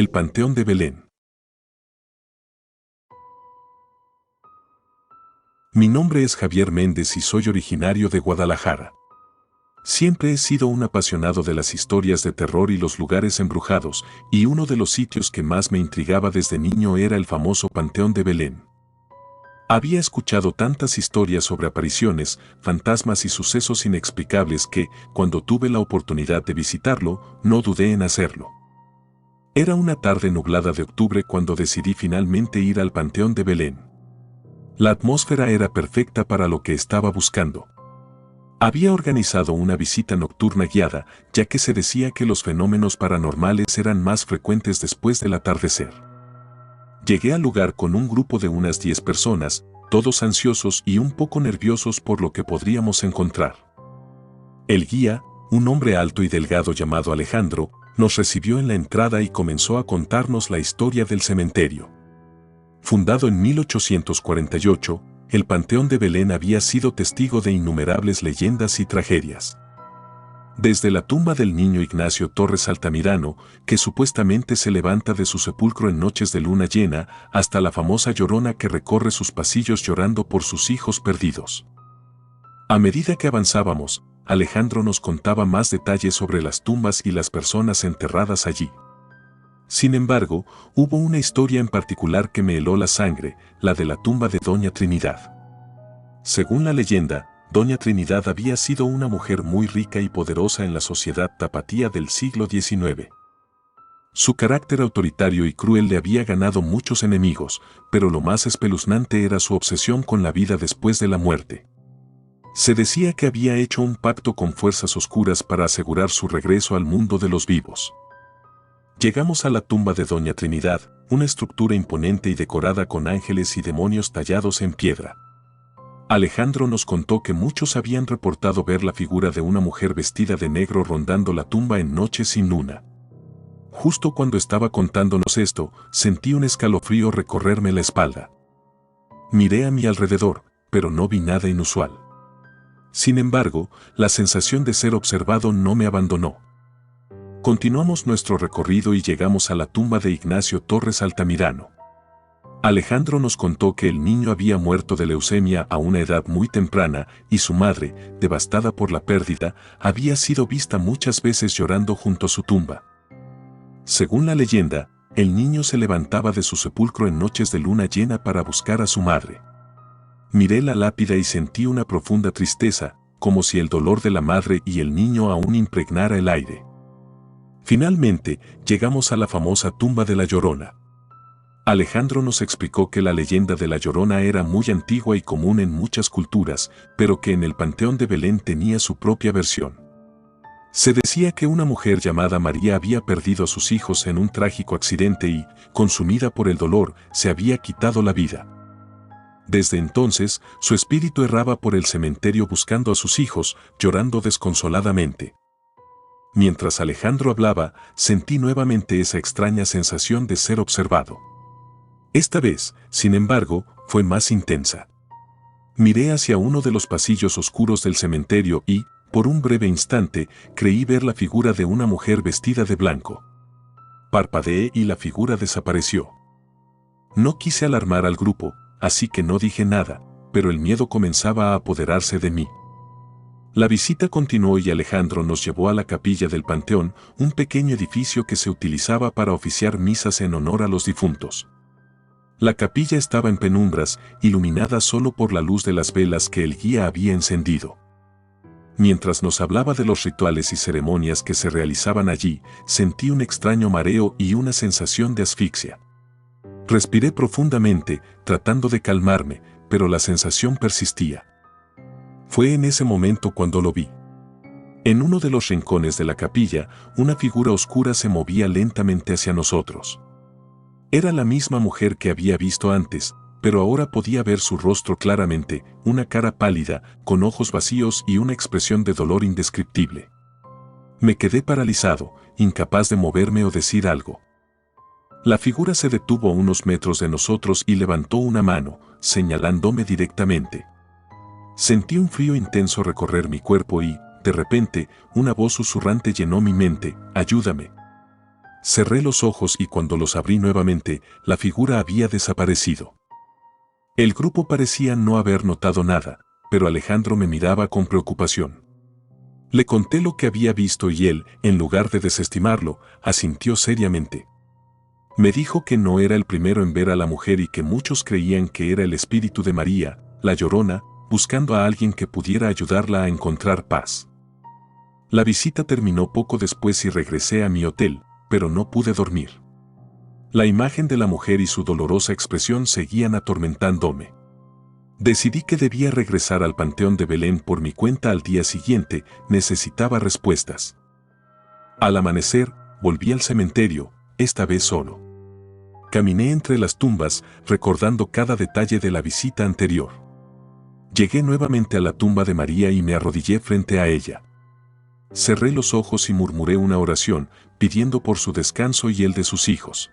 El Panteón de Belén. Mi nombre es Javier Méndez y soy originario de Guadalajara. Siempre he sido un apasionado de las historias de terror y los lugares embrujados, y uno de los sitios que más me intrigaba desde niño era el famoso Panteón de Belén. Había escuchado tantas historias sobre apariciones, fantasmas y sucesos inexplicables que, cuando tuve la oportunidad de visitarlo, no dudé en hacerlo. Era una tarde nublada de octubre cuando decidí finalmente ir al Panteón de Belén. La atmósfera era perfecta para lo que estaba buscando. Había organizado una visita nocturna guiada, ya que se decía que los fenómenos paranormales eran más frecuentes después del atardecer. Llegué al lugar con un grupo de unas 10 personas, todos ansiosos y un poco nerviosos por lo que podríamos encontrar. El guía, un hombre alto y delgado llamado Alejandro, nos recibió en la entrada y comenzó a contarnos la historia del cementerio. Fundado en 1848, el Panteón de Belén había sido testigo de innumerables leyendas y tragedias. Desde la tumba del niño Ignacio Torres Altamirano, que supuestamente se levanta de su sepulcro en noches de luna llena, hasta la famosa Llorona que recorre sus pasillos llorando por sus hijos perdidos. A medida que avanzábamos, Alejandro nos contaba más detalles sobre las tumbas y las personas enterradas allí. Sin embargo, hubo una historia en particular que me heló la sangre, la de la tumba de Doña Trinidad. Según la leyenda, Doña Trinidad había sido una mujer muy rica y poderosa en la sociedad tapatía del siglo XIX. Su carácter autoritario y cruel le había ganado muchos enemigos, pero lo más espeluznante era su obsesión con la vida después de la muerte. Se decía que había hecho un pacto con fuerzas oscuras para asegurar su regreso al mundo de los vivos. Llegamos a la tumba de Doña Trinidad, una estructura imponente y decorada con ángeles y demonios tallados en piedra. Alejandro nos contó que muchos habían reportado ver la figura de una mujer vestida de negro rondando la tumba en noches sin luna. Justo cuando estaba contándonos esto, sentí un escalofrío recorrerme la espalda. Miré a mi alrededor, pero no vi nada inusual. Sin embargo, la sensación de ser observado no me abandonó. Continuamos nuestro recorrido y llegamos a la tumba de Ignacio Torres Altamirano. Alejandro nos contó que el niño había muerto de leucemia a una edad muy temprana y su madre, devastada por la pérdida, había sido vista muchas veces llorando junto a su tumba. Según la leyenda, el niño se levantaba de su sepulcro en noches de luna llena para buscar a su madre. Miré la lápida y sentí una profunda tristeza, como si el dolor de la madre y el niño aún impregnara el aire. Finalmente, llegamos a la famosa tumba de la Llorona. Alejandro nos explicó que la leyenda de la Llorona era muy antigua y común en muchas culturas, pero que en el Panteón de Belén tenía su propia versión. Se decía que una mujer llamada María había perdido a sus hijos en un trágico accidente y, consumida por el dolor, se había quitado la vida. Desde entonces, su espíritu erraba por el cementerio buscando a sus hijos, llorando desconsoladamente. Mientras Alejandro hablaba, sentí nuevamente esa extraña sensación de ser observado. Esta vez, sin embargo, fue más intensa. Miré hacia uno de los pasillos oscuros del cementerio y, por un breve instante, creí ver la figura de una mujer vestida de blanco. Parpadeé y la figura desapareció. No quise alarmar al grupo, así que no dije nada, pero el miedo comenzaba a apoderarse de mí. La visita continuó y Alejandro nos llevó a la capilla del Panteón, un pequeño edificio que se utilizaba para oficiar misas en honor a los difuntos. La capilla estaba en penumbras, iluminada solo por la luz de las velas que el guía había encendido. Mientras nos hablaba de los rituales y ceremonias que se realizaban allí, sentí un extraño mareo y una sensación de asfixia. Respiré profundamente, tratando de calmarme, pero la sensación persistía. Fue en ese momento cuando lo vi. En uno de los rincones de la capilla, una figura oscura se movía lentamente hacia nosotros. Era la misma mujer que había visto antes, pero ahora podía ver su rostro claramente, una cara pálida, con ojos vacíos y una expresión de dolor indescriptible. Me quedé paralizado, incapaz de moverme o decir algo. La figura se detuvo a unos metros de nosotros y levantó una mano, señalándome directamente. Sentí un frío intenso recorrer mi cuerpo y, de repente, una voz susurrante llenó mi mente: «Ayúdame». Cerré los ojos y cuando los abrí nuevamente, la figura había desaparecido. El grupo parecía no haber notado nada, pero Alejandro me miraba con preocupación. Le conté lo que había visto y él, en lugar de desestimarlo, asintió seriamente. Me dijo que no era el primero en ver a la mujer y que muchos creían que era el espíritu de María, la Llorona, buscando a alguien que pudiera ayudarla a encontrar paz. La visita terminó poco después y regresé a mi hotel, pero no pude dormir. La imagen de la mujer y su dolorosa expresión seguían atormentándome. Decidí que debía regresar al Panteón de Belén por mi cuenta al día siguiente, necesitaba respuestas. Al amanecer, volví al cementerio, esta vez solo. Caminé entre las tumbas, recordando cada detalle de la visita anterior. Llegué nuevamente a la tumba de María y me arrodillé frente a ella. Cerré los ojos y murmuré una oración, pidiendo por su descanso y el de sus hijos.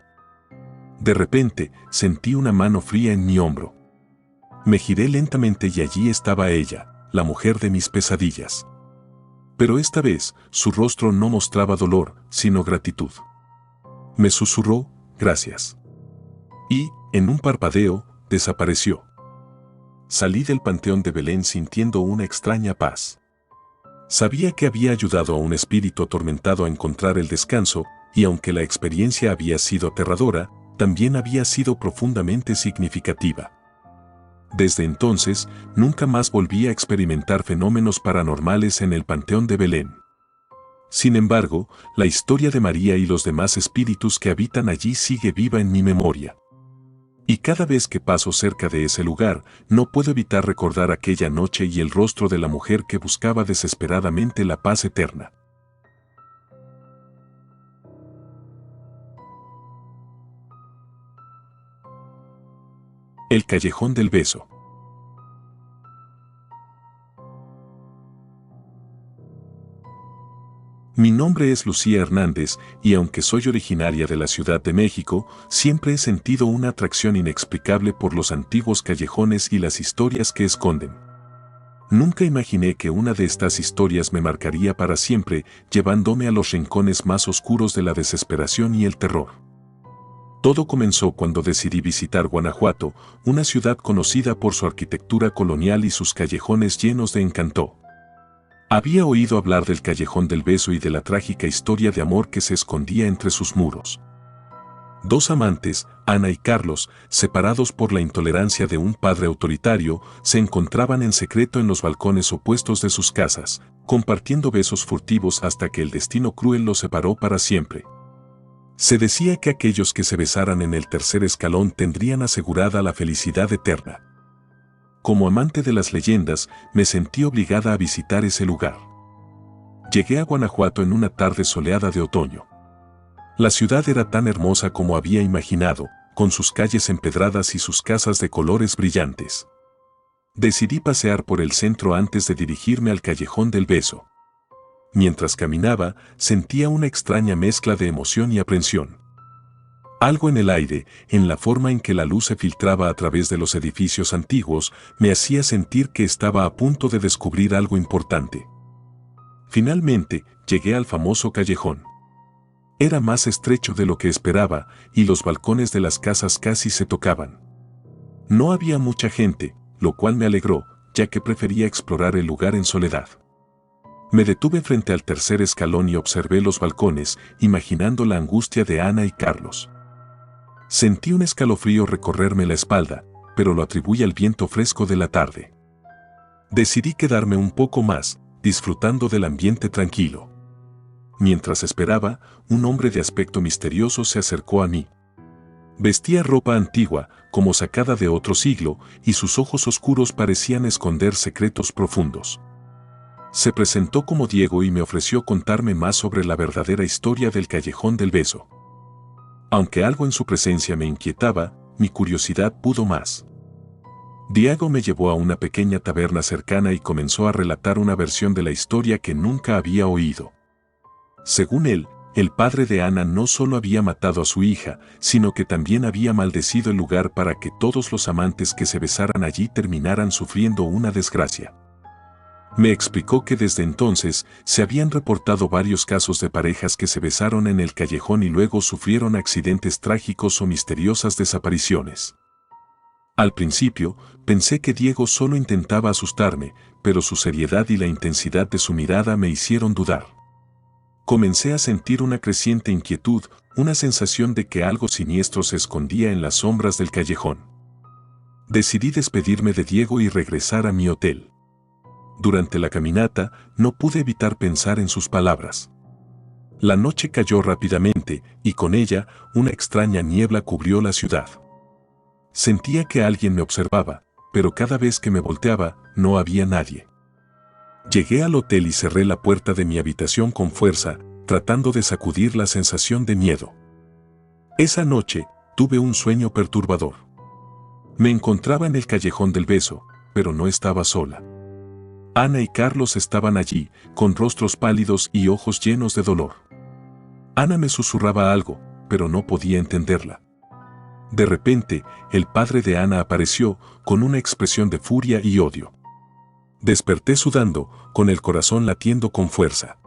De repente, sentí una mano fría en mi hombro. Me giré lentamente y allí estaba ella, la mujer de mis pesadillas. Pero esta vez, su rostro no mostraba dolor, sino gratitud. Me susurró, gracias. Y, en un parpadeo, desapareció. Salí del Panteón de Belén sintiendo una extraña paz. Sabía que había ayudado a un espíritu atormentado a encontrar el descanso, y aunque la experiencia había sido aterradora, también había sido profundamente significativa. Desde entonces, nunca más volví a experimentar fenómenos paranormales en el Panteón de Belén. Sin embargo, la historia de María y los demás espíritus que habitan allí sigue viva en mi memoria. Y cada vez que paso cerca de ese lugar, no puedo evitar recordar aquella noche y el rostro de la mujer que buscaba desesperadamente la paz eterna. El Callejón del Beso. Mi nombre es Lucía Hernández y aunque soy originaria de la Ciudad de México, siempre he sentido una atracción inexplicable por los antiguos callejones y las historias que esconden. Nunca imaginé que una de estas historias me marcaría para siempre, llevándome a los rincones más oscuros de la desesperación y el terror. Todo comenzó cuando decidí visitar Guanajuato, una ciudad conocida por su arquitectura colonial y sus callejones llenos de encanto. Había oído hablar del Callejón del Beso y de la trágica historia de amor que se escondía entre sus muros. Dos amantes, Ana y Carlos, separados por la intolerancia de un padre autoritario, se encontraban en secreto en los balcones opuestos de sus casas, compartiendo besos furtivos hasta que el destino cruel los separó para siempre. Se decía que aquellos que se besaran en el tercer escalón tendrían asegurada la felicidad eterna. Como amante de las leyendas, me sentí obligada a visitar ese lugar. Llegué a Guanajuato en una tarde soleada de otoño. La ciudad era tan hermosa como había imaginado, con sus calles empedradas y sus casas de colores brillantes. Decidí pasear por el centro antes de dirigirme al Callejón del Beso. Mientras caminaba, sentía una extraña mezcla de emoción y aprensión. Algo en el aire, en la forma en que la luz se filtraba a través de los edificios antiguos, me hacía sentir que estaba a punto de descubrir algo importante. Finalmente, llegué al famoso callejón. Era más estrecho de lo que esperaba, y los balcones de las casas casi se tocaban. No había mucha gente, lo cual me alegró, ya que prefería explorar el lugar en soledad. Me detuve frente al tercer escalón y observé los balcones, imaginando la angustia de Ana y Carlos. Sentí un escalofrío recorrerme la espalda, pero lo atribuí al viento fresco de la tarde. Decidí quedarme un poco más, disfrutando del ambiente tranquilo. Mientras esperaba, un hombre de aspecto misterioso se acercó a mí. Vestía ropa antigua, como sacada de otro siglo, y sus ojos oscuros parecían esconder secretos profundos. Se presentó como Diego y me ofreció contarme más sobre la verdadera historia del Callejón del Beso. Aunque algo en su presencia me inquietaba, mi curiosidad pudo más. Diego me llevó a una pequeña taberna cercana y comenzó a relatar una versión de la historia que nunca había oído. Según él, el padre de Ana no solo había matado a su hija, sino que también había maldecido el lugar para que todos los amantes que se besaran allí terminaran sufriendo una desgracia. Me explicó que desde entonces se habían reportado varios casos de parejas que se besaron en el callejón y luego sufrieron accidentes trágicos o misteriosas desapariciones. Al principio, pensé que Diego solo intentaba asustarme, pero su seriedad y la intensidad de su mirada me hicieron dudar. Comencé a sentir una creciente inquietud, una sensación de que algo siniestro se escondía en las sombras del callejón. Decidí despedirme de Diego y regresar a mi hotel. Durante la caminata, no pude evitar pensar en sus palabras. La noche cayó rápidamente, y con ella, una extraña niebla cubrió la ciudad. Sentía que alguien me observaba, pero cada vez que me volteaba, no había nadie. Llegué al hotel y cerré la puerta de mi habitación con fuerza, tratando de sacudir la sensación de miedo. Esa noche, tuve un sueño perturbador. Me encontraba en el callejón del beso, pero no estaba sola. Ana y Carlos estaban allí, con rostros pálidos y ojos llenos de dolor. Ana me susurraba algo, pero no podía entenderla. De repente, el padre de Ana apareció, con una expresión de furia y odio. Desperté sudando, con el corazón latiendo con fuerza.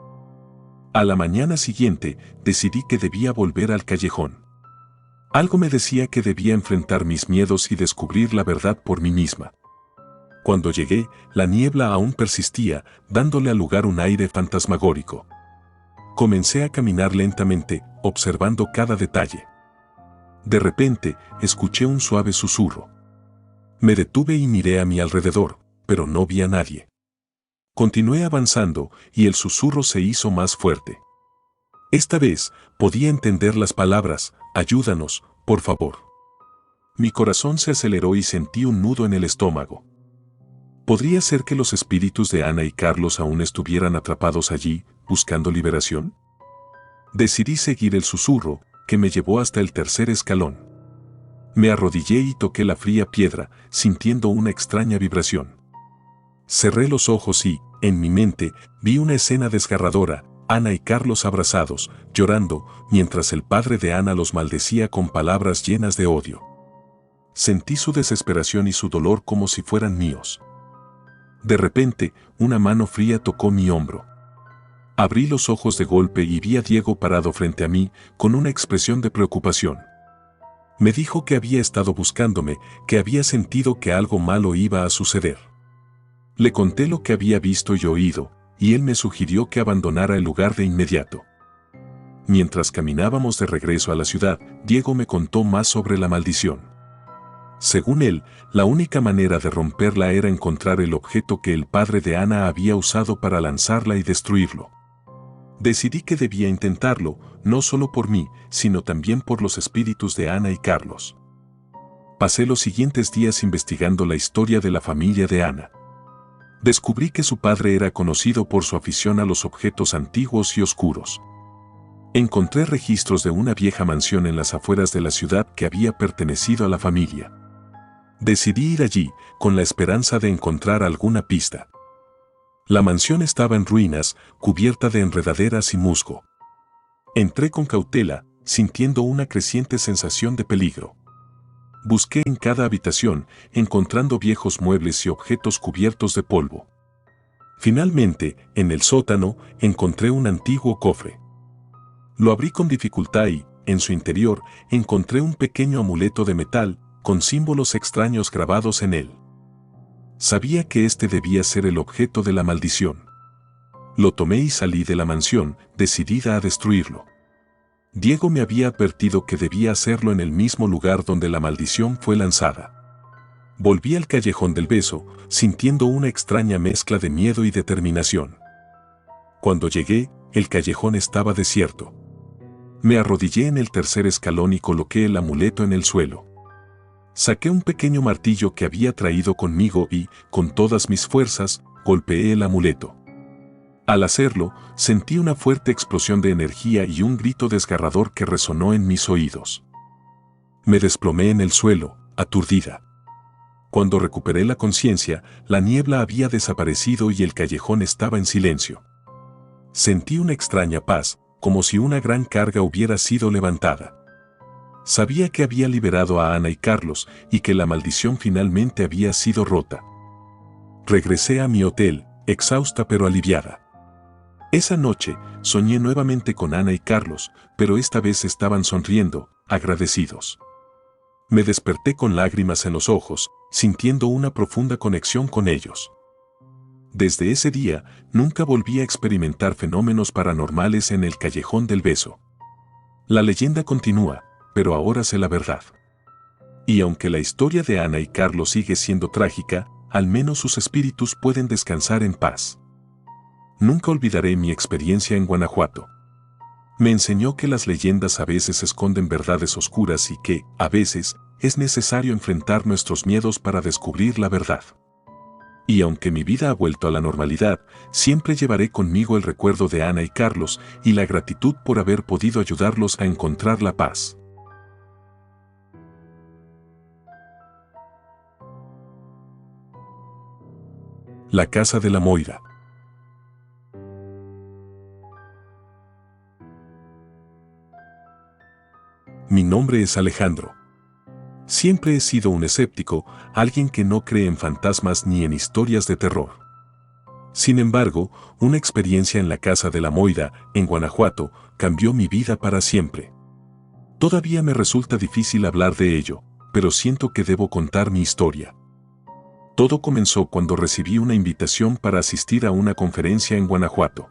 A la mañana siguiente, decidí que debía volver al callejón. Algo me decía que debía enfrentar mis miedos y descubrir la verdad por mí misma. Cuando llegué, la niebla aún persistía, dándole al lugar un aire fantasmagórico. Comencé a caminar lentamente, observando cada detalle. De repente, escuché un suave susurro. Me detuve y miré a mi alrededor, pero no vi a nadie. Continué avanzando, y el susurro se hizo más fuerte. Esta vez, podía entender las palabras: ayúdanos, por favor. Mi corazón se aceleró y sentí un nudo en el estómago. ¿Podría ser que los espíritus de Ana y Carlos aún estuvieran atrapados allí, buscando liberación? Decidí seguir el susurro, que me llevó hasta el tercer escalón. Me arrodillé y toqué la fría piedra, sintiendo una extraña vibración. Cerré los ojos y, en mi mente, vi una escena desgarradora: Ana y Carlos abrazados, llorando, mientras el padre de Ana los maldecía con palabras llenas de odio. Sentí su desesperación y su dolor como si fueran míos. De repente, una mano fría tocó mi hombro. Abrí los ojos de golpe y vi a Diego parado frente a mí, con una expresión de preocupación. Me dijo que había estado buscándome, que había sentido que algo malo iba a suceder. Le conté lo que había visto y oído, y él me sugirió que abandonara el lugar de inmediato. Mientras caminábamos de regreso a la ciudad, Diego me contó más sobre la maldición. Según él, la única manera de romperla era encontrar el objeto que el padre de Ana había usado para lanzarla y destruirlo. Decidí que debía intentarlo, no solo por mí, sino también por los espíritus de Ana y Carlos. Pasé los siguientes días investigando la historia de la familia de Ana. Descubrí que su padre era conocido por su afición a los objetos antiguos y oscuros. Encontré registros de una vieja mansión en las afueras de la ciudad que había pertenecido a la familia. Decidí ir allí, con la esperanza de encontrar alguna pista. La mansión estaba en ruinas, cubierta de enredaderas y musgo. Entré con cautela, sintiendo una creciente sensación de peligro. Busqué en cada habitación, encontrando viejos muebles y objetos cubiertos de polvo. Finalmente, en el sótano, encontré un antiguo cofre. Lo abrí con dificultad y, en su interior, encontré un pequeño amuleto de metal, con símbolos extraños grabados en él. Sabía que este debía ser el objeto de la maldición. Lo tomé y salí de la mansión, decidida a destruirlo. Diego me había advertido que debía hacerlo en el mismo lugar donde la maldición fue lanzada. Volví al callejón del beso, sintiendo una extraña mezcla de miedo y determinación. Cuando llegué, el callejón estaba desierto. Me arrodillé en el tercer escalón y coloqué el amuleto en el suelo. Saqué un pequeño martillo que había traído conmigo y, con todas mis fuerzas, golpeé el amuleto. Al hacerlo, sentí una fuerte explosión de energía y un grito desgarrador que resonó en mis oídos. Me desplomé en el suelo, aturdida. Cuando recuperé la conciencia, la niebla había desaparecido y el callejón estaba en silencio. Sentí una extraña paz, como si una gran carga hubiera sido levantada. Sabía que había liberado a Ana y Carlos y que la maldición finalmente había sido rota. Regresé a mi hotel, exhausta pero aliviada. Esa noche, soñé nuevamente con Ana y Carlos, pero esta vez estaban sonriendo, agradecidos. Me desperté con lágrimas en los ojos, sintiendo una profunda conexión con ellos. Desde ese día, nunca volví a experimentar fenómenos paranormales en el Callejón del Beso. La leyenda continúa, pero ahora sé la verdad. Y aunque la historia de Ana y Carlos sigue siendo trágica, al menos sus espíritus pueden descansar en paz. Nunca olvidaré mi experiencia en Guanajuato. Me enseñó que las leyendas a veces esconden verdades oscuras y que, a veces, es necesario enfrentar nuestros miedos para descubrir la verdad. Y aunque mi vida ha vuelto a la normalidad, siempre llevaré conmigo el recuerdo de Ana y Carlos y la gratitud por haber podido ayudarlos a encontrar la paz. La casa de la Moira. Mi nombre es Alejandro. Siempre he sido un escéptico, alguien que no cree en fantasmas ni en historias de terror. Sin embargo, una experiencia en la casa de la Moira, en Guanajuato, cambió mi vida para siempre. Todavía me resulta difícil hablar de ello, pero siento que debo contar mi historia. Todo comenzó cuando recibí una invitación para asistir a una conferencia en Guanajuato.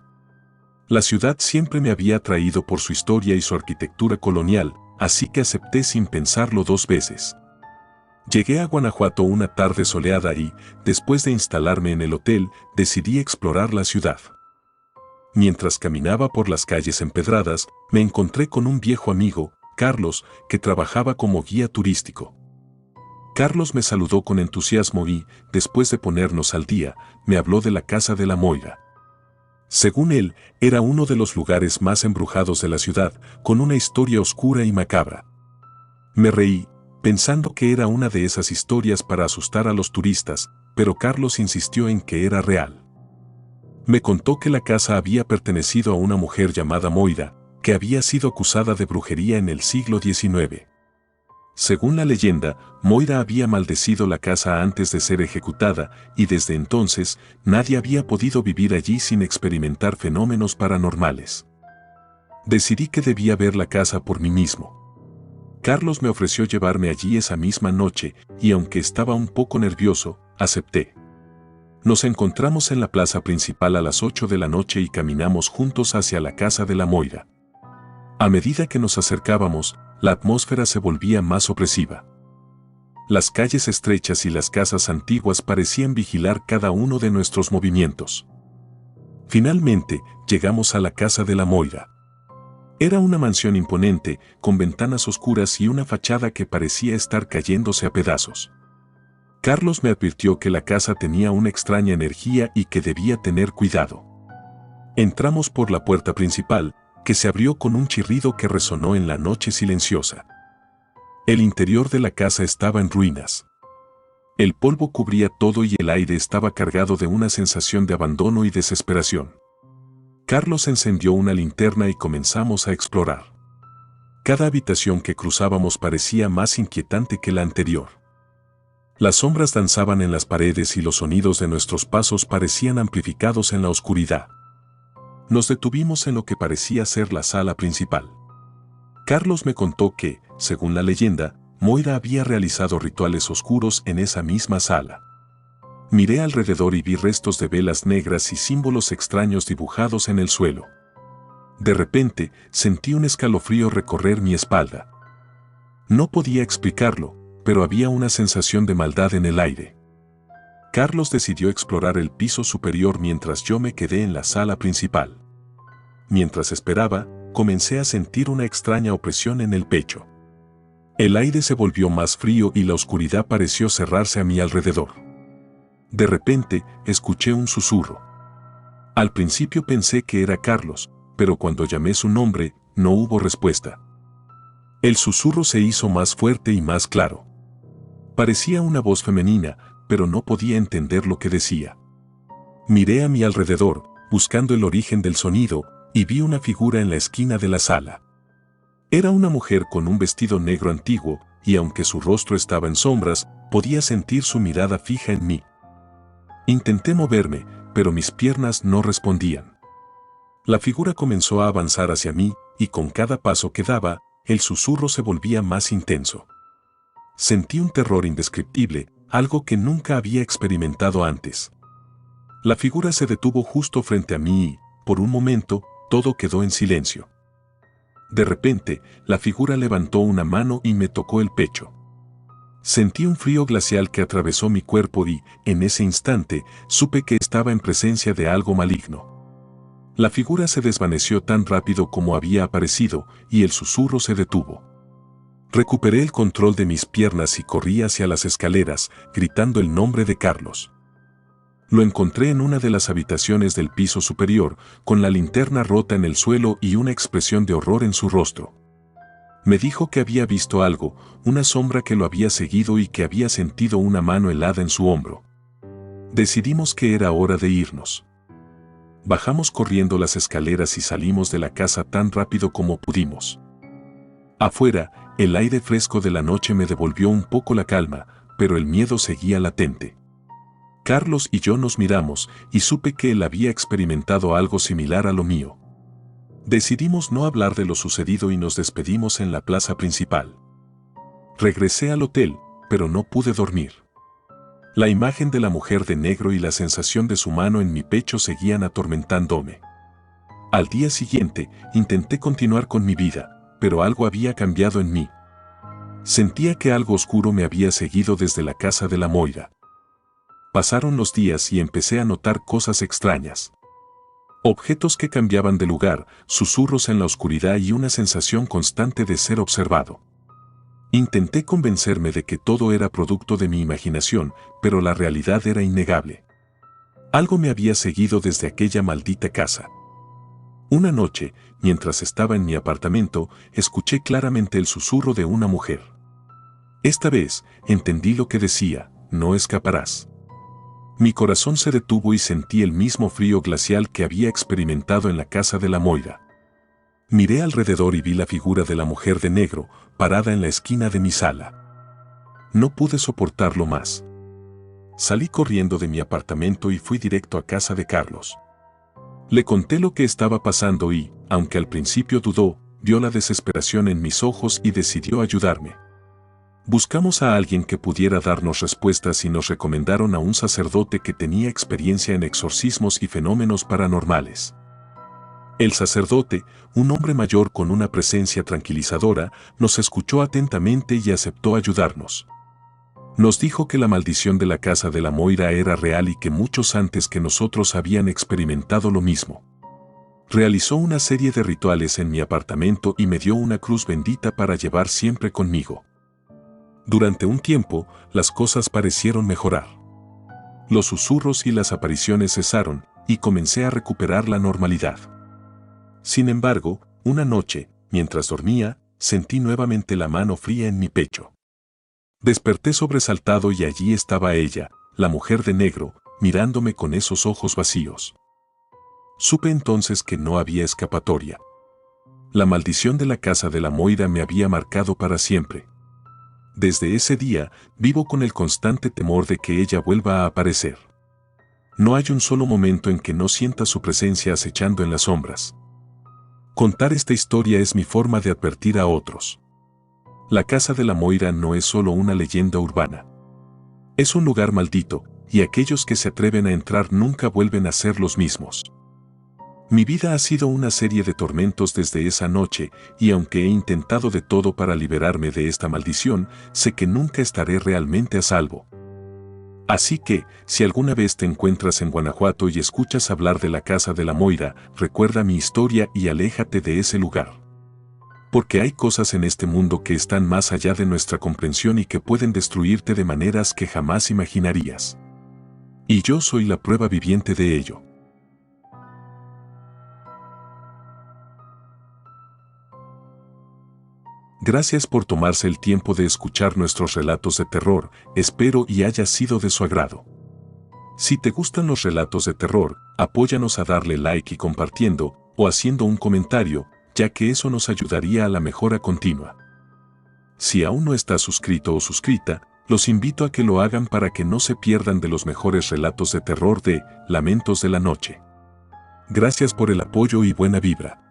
La ciudad siempre me había atraído por su historia y su arquitectura colonial, así que acepté sin pensarlo dos veces. Llegué a Guanajuato una tarde soleada y, después de instalarme en el hotel, decidí explorar la ciudad. Mientras caminaba por las calles empedradas, me encontré con un viejo amigo, Carlos, que trabajaba como guía turístico. Carlos me saludó con entusiasmo y, después de ponernos al día, me habló de la casa de la Moira. Según él, era uno de los lugares más embrujados de la ciudad, con una historia oscura y macabra. Me reí, pensando que era una de esas historias para asustar a los turistas, pero Carlos insistió en que era real. Me contó que la casa había pertenecido a una mujer llamada Moira, que había sido acusada de brujería en el siglo XIX. Según la leyenda, Moira había maldecido la casa antes de ser ejecutada y desde entonces nadie había podido vivir allí sin experimentar fenómenos paranormales. Decidí que debía ver la casa por mí mismo. Carlos me ofreció llevarme allí esa misma noche y aunque estaba un poco nervioso, acepté. Nos encontramos en la plaza principal a las 8 de la noche y caminamos juntos hacia la casa de la Moira. A medida que nos acercábamos, la atmósfera se volvía más opresiva. Las calles estrechas y las casas antiguas parecían vigilar cada uno de nuestros movimientos. Finalmente, llegamos a la casa de la Moira. Era una mansión imponente, con ventanas oscuras y una fachada que parecía estar cayéndose a pedazos. Carlos me advirtió que la casa tenía una extraña energía y que debía tener cuidado. Entramos por la puerta principal, que se abrió con un chirrido que resonó en la noche silenciosa. El interior de la casa estaba en ruinas. El polvo cubría todo y el aire estaba cargado de una sensación de abandono y desesperación. Carlos encendió una linterna y comenzamos a explorar. Cada habitación que cruzábamos parecía más inquietante que la anterior. Las sombras danzaban en las paredes y los sonidos de nuestros pasos parecían amplificados en la oscuridad. Nos detuvimos en lo que parecía ser la sala principal. Carlos me contó que, según la leyenda, Moira había realizado rituales oscuros en esa misma sala. Miré alrededor y vi restos de velas negras y símbolos extraños dibujados en el suelo. De repente, sentí un escalofrío recorrer mi espalda. No podía explicarlo, pero había una sensación de maldad en el aire. Carlos decidió explorar el piso superior mientras yo me quedé en la sala principal. Mientras esperaba, comencé a sentir una extraña opresión en el pecho. El aire se volvió más frío y la oscuridad pareció cerrarse a mi alrededor. De repente, escuché un susurro. Al principio pensé que era Carlos, pero cuando llamé su nombre, no hubo respuesta. El susurro se hizo más fuerte y más claro. Parecía una voz femenina, pero no podía entender lo que decía. Miré a mi alrededor, buscando el origen del sonido, y vi una figura en la esquina de la sala. Era una mujer con un vestido negro antiguo, y aunque su rostro estaba en sombras, podía sentir su mirada fija en mí. Intenté moverme, pero mis piernas no respondían. La figura comenzó a avanzar hacia mí, y con cada paso que daba, el susurro se volvía más intenso. Sentí un terror indescriptible, algo que nunca había experimentado antes. La figura se detuvo justo frente a mí y, por un momento, todo quedó en silencio. De repente, la figura levantó una mano y me tocó el pecho. Sentí un frío glacial que atravesó mi cuerpo y, en ese instante, supe que estaba en presencia de algo maligno. La figura se desvaneció tan rápido como había aparecido, y el susurro se detuvo. Recuperé el control de mis piernas y corrí hacia las escaleras, gritando el nombre de Carlos. Lo encontré en una de las habitaciones del piso superior, con la linterna rota en el suelo y una expresión de horror en su rostro. Me dijo que había visto algo, una sombra que lo había seguido y que había sentido una mano helada en su hombro. Decidimos que era hora de irnos. Bajamos corriendo las escaleras y salimos de la casa tan rápido como pudimos. Afuera, el aire fresco de la noche me devolvió un poco la calma, pero el miedo seguía latente. Carlos y yo nos miramos y supe que él había experimentado algo similar a lo mío. Decidimos no hablar de lo sucedido y nos despedimos en la plaza principal. Regresé al hotel, pero no pude dormir. La imagen de la mujer de negro y la sensación de su mano en mi pecho seguían atormentándome. Al día siguiente, intenté continuar con mi vida, pero algo había cambiado en mí. Sentía que algo oscuro me había seguido desde la casa de la Moira. Pasaron los días y empecé a notar cosas extrañas. Objetos que cambiaban de lugar, susurros en la oscuridad y una sensación constante de ser observado. Intenté convencerme de que todo era producto de mi imaginación, pero la realidad era innegable. Algo me había seguido desde aquella maldita casa. Una noche, mientras estaba en mi apartamento, escuché claramente el susurro de una mujer. Esta vez, entendí lo que decía: no escaparás. Mi corazón se detuvo y sentí el mismo frío glacial que había experimentado en la casa de la Moira. Miré alrededor y vi la figura de la mujer de negro, parada en la esquina de mi sala. No pude soportarlo más. Salí corriendo de mi apartamento y fui directo a casa de Carlos. Le conté lo que estaba pasando y, aunque al principio dudó, vio la desesperación en mis ojos y decidió ayudarme. Buscamos a alguien que pudiera darnos respuestas y nos recomendaron a un sacerdote que tenía experiencia en exorcismos y fenómenos paranormales. El sacerdote, un hombre mayor con una presencia tranquilizadora, nos escuchó atentamente y aceptó ayudarnos. Nos dijo que la maldición de la casa de la Moira era real y que muchos antes que nosotros habían experimentado lo mismo. Realizó una serie de rituales en mi apartamento y me dio una cruz bendita para llevar siempre conmigo. Durante un tiempo, las cosas parecieron mejorar. Los susurros y las apariciones cesaron, y comencé a recuperar la normalidad. Sin embargo, una noche, mientras dormía, sentí nuevamente la mano fría en mi pecho. Desperté sobresaltado y allí estaba ella, la mujer de negro, mirándome con esos ojos vacíos. Supe entonces que no había escapatoria. La maldición de la casa de la Moira me había marcado para siempre. Desde ese día, vivo con el constante temor de que ella vuelva a aparecer. No hay un solo momento en que no sienta su presencia acechando en las sombras. Contar esta historia es mi forma de advertir a otros. La casa de la Moira no es solo una leyenda urbana. Es un lugar maldito, y aquellos que se atreven a entrar nunca vuelven a ser los mismos. Mi vida ha sido una serie de tormentos desde esa noche, y aunque he intentado de todo para liberarme de esta maldición, sé que nunca estaré realmente a salvo. Así que, si alguna vez te encuentras en Guanajuato y escuchas hablar de la casa de la Moira, recuerda mi historia y aléjate de ese lugar. Porque hay cosas en este mundo que están más allá de nuestra comprensión y que pueden destruirte de maneras que jamás imaginarías. Y yo soy la prueba viviente de ello. Gracias por tomarse el tiempo de escuchar nuestros relatos de terror, espero y haya sido de su agrado. Si te gustan los relatos de terror, apóyanos a darle like y compartiendo, o haciendo un comentario, ya que eso nos ayudaría a la mejora continua. Si aún no estás suscrito o suscrita, Los invito a que lo hagan para que no se pierdan de los mejores relatos de terror de Lamentos de la Noche. Gracias por el apoyo y buena vibra.